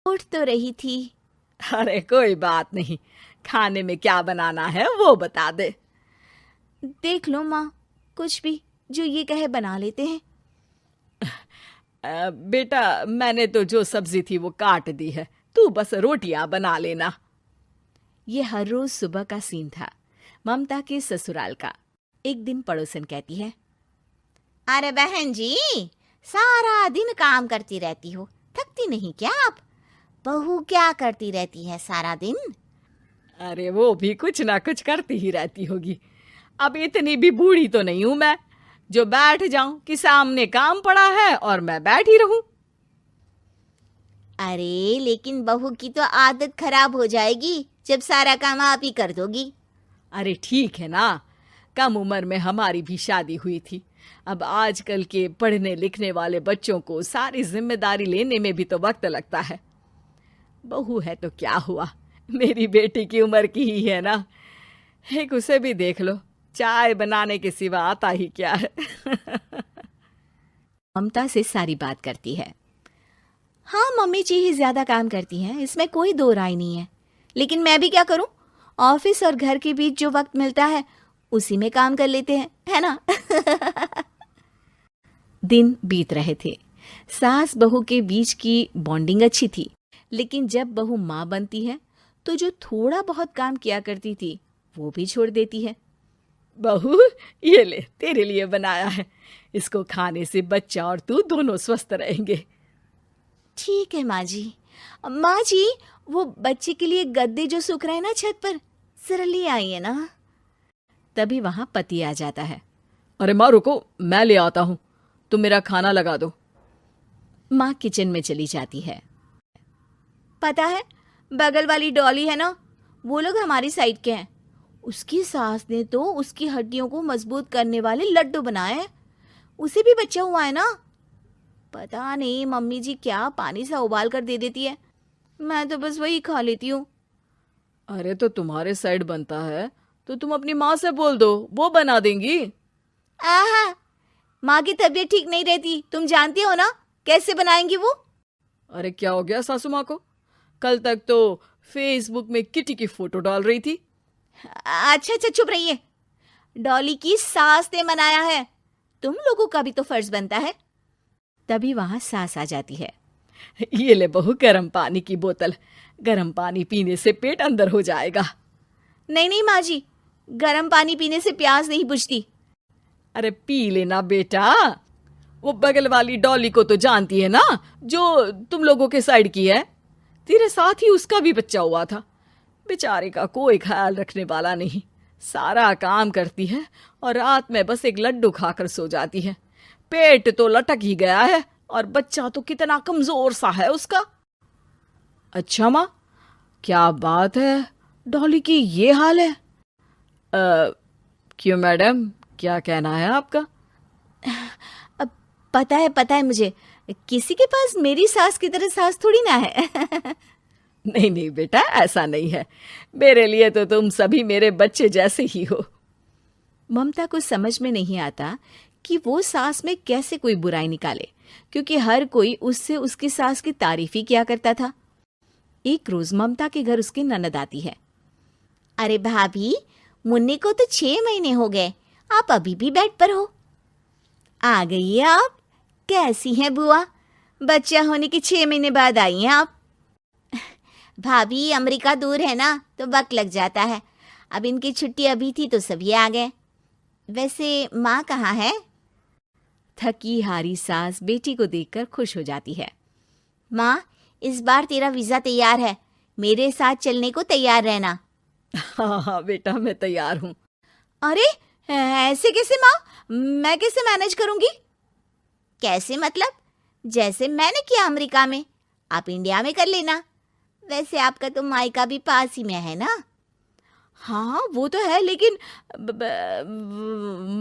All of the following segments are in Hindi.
उठ तो रही थी। अरे कोई बात नहीं, खाने में क्या बनाना है वो बता दे। देख लो माँ, कुछ भी जो ये कहे बना लेते हैं। बेटा, मैंने तो जो सब्जी थी वो काट दी है, तू बस रोटियां बना लेना। ये हर रोज सुबह का सीन था ममता के ससुराल का। एक दिन पड़ोसन कहती है, अरे बहन जी, सारा दिन काम करती रहती हो, थकती नहीं क्या आप? बहू क्या करती रहती है सारा दिन? अरे वो भी कुछ ना कुछ करती ही रहती होगी। अब इतनी भी बूढ़ी तो नहीं हूं मैं जो बैठ जाऊं कि सामने काम पड़ा है और मैं बैठी रहूं। अरे लेकिन बहू की तो आदत खराब हो जाएगी जब सारा काम आप ही कर दोगी। अरे ठीक है ना, कम उम्र में हमारी भी शादी हुई थी। अब आजकल के पढ़ने लिखने वाले बच्चों को सारी जिम्मेदारी लेने में भी तो वक्त लगता है। बहू है तो क्या हुआ, मेरी बेटी की उम्र की ही है ना। एक उसे भी देख लो, चाय बनाने के सिवा आता ही क्या है। ममता से सारी बात करती है। हाँ, मम्मी जी ही ज्यादा काम करती हैं, इसमें कोई दो राय नहीं है। लेकिन मैं भी क्या करूं? ऑफिस और घर के बीच जो वक्त मिलता है उसी में काम कर लेते हैं, है ना? दिन बीत रहे थे। सास बहू के बीच की बॉन्डिंग अच्छी थी, लेकिन जब बहू माँ बनती है तो जो थोड़ा बहुत काम किया करती थी वो भी छोड़ देती है। बहू, ये ले तेरे लिए बनाया है, इसको खाने से बच्चा और तू दोनों स्वस्थ रहेंगे। ठीक है माँ जी। माँ जी, वो बच्चे के लिए गद्दे जो सूख रहे हैं ना छत पर, जरा ले आइए ना। तभी वहां पति आ जाता है। अरे माँ रुको, मैं ले आता हूँ, तुम मेरा खाना लगा दो। माँ किचन में चली जाती है। पता है, बगल वाली डॉली है ना, वो लोग हमारी साइड के हैं। उसकी सास ने तो उसकी हड्डियों को मजबूत करने वाले लड्डू बनाए हैं। उसे भी बच्चा हुआ है ना। पता नहीं मम्मी जी क्या पानी सा उबाल कर दे देती है, मैं तो बस वही खा लेती हूँ। अरे तो तुम्हारे साइड बनता है तो तुम अपनी माँ से बोल दो, वो बना देंगी। आहा, माँ की तबीयत ठीक नहीं रहती, तुम जानती हो ना, कैसे बनाएंगी वो? अरे क्या हो गया सासू माँ को? कल तक तो फेसबुक में किटी की फोटो डाल रही थी। अच्छा अच्छा, चुप रहिए। डॉली की सास ने मनाया है, तुम लोगों का भी तो फर्ज बनता है। तभी वहां सास आ जाती है। ये ले बहू, गर्म पानी की बोतल, गर्म पानी पीने से पेट अंदर हो जाएगा। नहीं नहीं माँ जी, गर्म पानी पीने से प्यास नहीं बुझती। अरे पी लेना बेटा। वो बगल वाली डॉली को तो जानती है ना, जो तुम लोगों के साइड की है। तेरे साथ ही उसका भी बच्चा हुआ था। बेचारे का कोई ख्याल रखने वाला नहीं, सारा काम करती है और रात में बस एक लड्डू खाकर सो जाती है। पेट तो लटक ही गया है और बच्चा तो कितना कमजोर सा है उसका। अच्छा माँ, क्या बात है, डॉली की ये हाल है? क्यों मैडम, क्या कहना है आपका? अब पता है मुझे, किसी के पास मेरी सास की तरह सास थोड़ी ना है। नहीं नहीं बेटा, ऐसा नहीं है, मेरे लिए तो तुम सभी मेरे बच्चे जैसे ही हो। ममता को समझ में नहीं आता कि वो सास में कैसे कोई बुराई निकाले, क्योंकि हर कोई उससे उसकी सास की तारीफ ही किया करता था। एक रोज ममता के घर उसकी ननद आती है। अरे भाभी, मुन्नी को तो 6 महीने हो गए, आप अभी भी बेड पर हो। आ गई है आप? कैसी हैं बुआ? बच्चा होने के 6 महीने बाद आई हैं आप? भाभी, अमेरिका दूर है ना, तो वक्त लग जाता है। अब इनकी छुट्टी अभी थी तो सभी आ गए। वैसे माँ कहाँ है? थकी हारी सास बेटी को देखकर खुश हो जाती है। माँ, इस बार तेरा वीजा तैयार है, मेरे साथ चलने को तैयार रहना। हाँ हाँ बेटा, मैं तैयार हूँ। अरे ऐसे कैसे माँ, मैं कैसे मैनेज करूंगी? कैसे मतलब? जैसे मैंने किया अमेरिका में, आप इंडिया में कर लेना। वैसे आपका तो मायका भी पास ही में है ना। हाँ वो तो है, लेकिन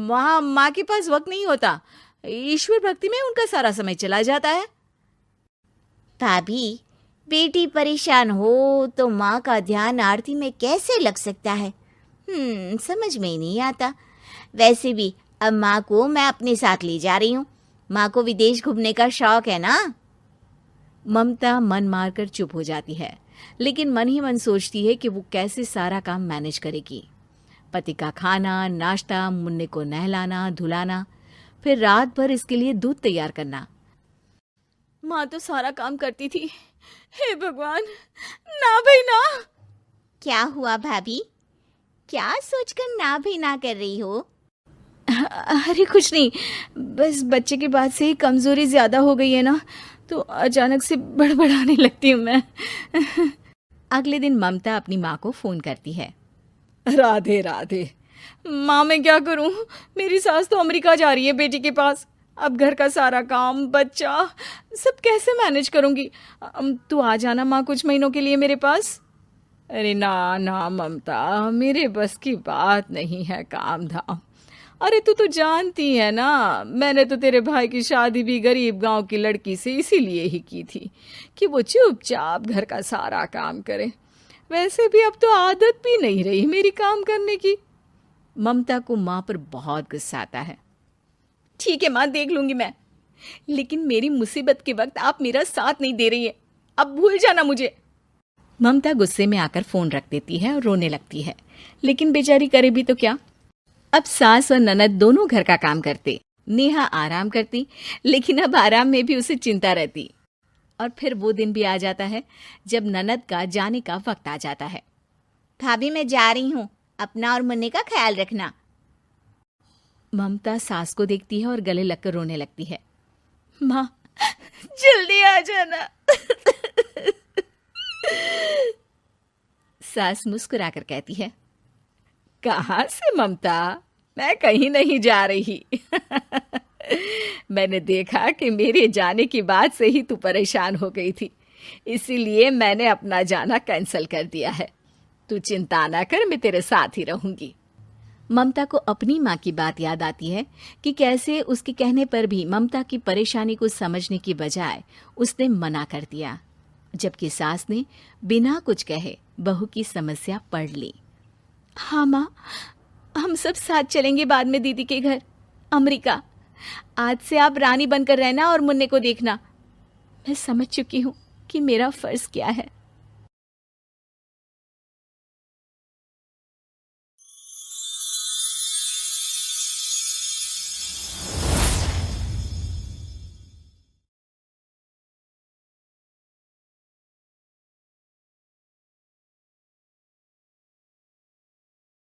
वहाँ माँ के पास वक्त नहीं होता, ईश्वर भक्ति में उनका सारा समय चला जाता है। भाभी, बेटी परेशान हो तो माँ का ध्यान आरती में कैसे लग सकता है? समझ में ही नहीं आता। वैसे भी अब माँ को मैं अपने साथ ले जा रही हूँ, माँ को विदेश घूमने का शौक है ना। ममता मन मारकर चुप हो जाती है, लेकिन मन ही मन सोचती है कि वो कैसे सारा काम मैनेज करेगी। पति का खाना, नाश्ता, मुन्ने को नहलाना, धुलाना, फिर रात भर इसके लिए दूध तैयार करना। माँ तो सारा काम करती थी। हे भगवान, ना भाई ना। क्या हुआ भाभी? क्या सोचकर ना भी ना कर रही हो? अरे कुछ नहीं, बस बच्चे के बाद से ही कमजोरी ज्यादा हो गई है ना, तो अचानक से बड़बड़ाने लगती हूँ मैं। अगले दिन ममता अपनी माँ को फोन करती है। राधे राधे। माँ मैं क्या करूँ, मेरी सास तो अमेरिका जा रही है बेटी के पास। अब घर का सारा काम, बच्चा, सब कैसे मैनेज करूँगी। तू आ जाना माँ कुछ महीनों के लिए मेरे पास। अरे ना ना ममता, मेरे बस की बात नहीं है काम धाम। अरे तू तो जानती है ना, मैंने तो तेरे भाई की शादी भी गरीब गांव की लड़की से इसीलिए ही की थी कि वो चुपचाप घर का सारा काम करे। वैसे भी अब तो आदत भी नहीं रही मेरी काम करने की। ममता को माँ पर बहुत गुस्सा आता है। ठीक है माँ, देख लूंगी मैं, लेकिन मेरी मुसीबत के वक्त आप मेरा साथ नहीं दे रही है, अब भूल जाना मुझे। ममता गुस्से में आकर फोन रख देती है और रोने लगती है, लेकिन बेचारी करे भी तो क्या। अब सास और ननद दोनों घर का काम करते, नेहा आराम करती, लेकिन अब आराम में भी उसे चिंता रहती। और फिर वो दिन भी आ जाता है जब ननद का जाने का वक्त आ जाता है। भाभी मैं जा रही हूँ, अपना और मुन्ने का ख्याल रखना। ममता सास को देखती है और गले लगकर रोने लगती है। माँ जल्दी आ जाना। सास मुस्कुराकर कहती है, कहाँ से ममता, मैं कहीं नहीं जा रही। मैंने देखा कि मेरे जाने की बात से ही तू परेशान हो गई थी, इसीलिए मैंने अपना जाना कैंसिल कर दिया है। तू चिंता ना कर, मैं तेरे साथ ही रहूंगी। ममता को अपनी माँ की बात याद आती है कि कैसे उसके कहने पर भी ममता की परेशानी को समझने की बजाय उसने मना कर दिया, जबकि सास ने बिना कुछ कहे बहू की समस्या पढ़ ली। हाँ माँ, हम सब साथ चलेंगे बाद में दीदी के घर अमेरिका। आज से आप रानी बनकर रहना और मुन्ने को देखना। मैं समझ चुकी हूँ कि मेरा फर्ज क्या है।